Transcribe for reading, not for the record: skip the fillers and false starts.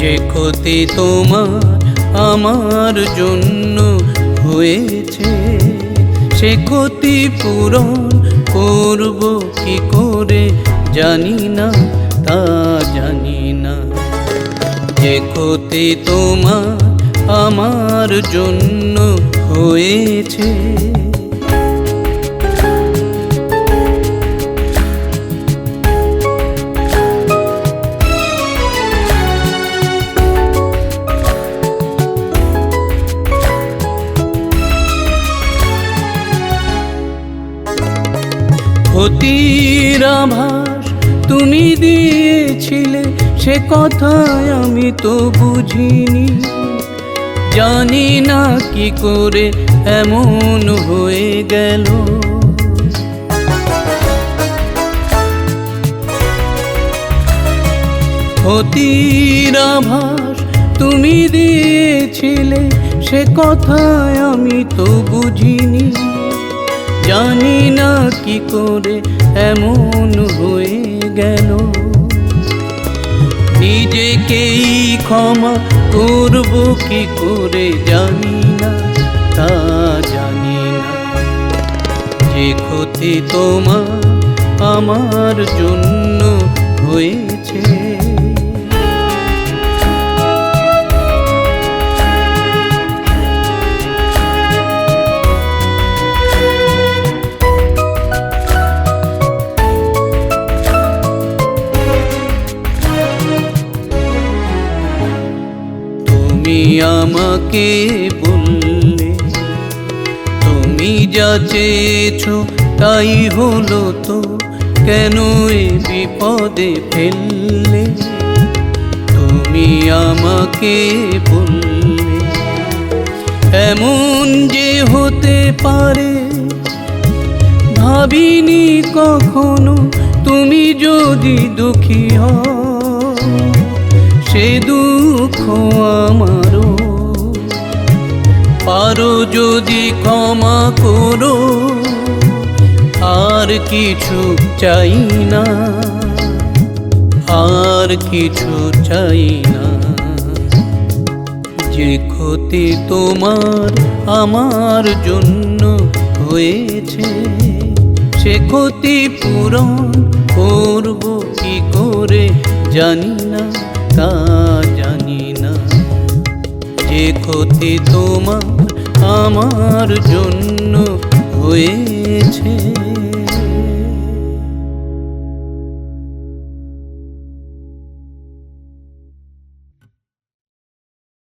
যে ক্ষতি তোমার আমার জন্য হয়েছে, সে ক্ষতি পূরণ করব কি করে জানি না, তা জানি না। যে ক্ষতি তোমার আমার জন্য হয়েছে, ক্ষতির আভাস তুমি দিয়েছিলে, সে কথায় আমি তো বুঝিনি। জানি না কি করে এমন হয়ে গেল। ক্ষতির আভাস তুমি দিয়েছিলে, সে কথায় আমি তো বুঝিনি। জানি না কি করে এমন হয়ে গেল। নিজেকেই ক্ষমা করব কি করে জানি না, তা জানি না। যে ক্ষতি তোমার আমার জন্য হয়েছে, তুমি আমাকে বললে তুমি যা চেয়েছো তাই হলো, তো কেন এ বিপদে ফেললে? তুমি আমাকে বললে এমন যে হতে পারে, ভাবিনি কখনো। তুমি যদি দুঃখী হও, সে দুঃখ আমারও। পারো যদি ক্ষমা করো, আর কিছু চাই না, আর কিছু চাই না। যে ক্ষতি তোমার আমার জন্য হয়েছে, সে ক্ষতি পূরণ করব কি করে জানি না, তা জানি না। যে ক্ষতি তোমার আমার জন্য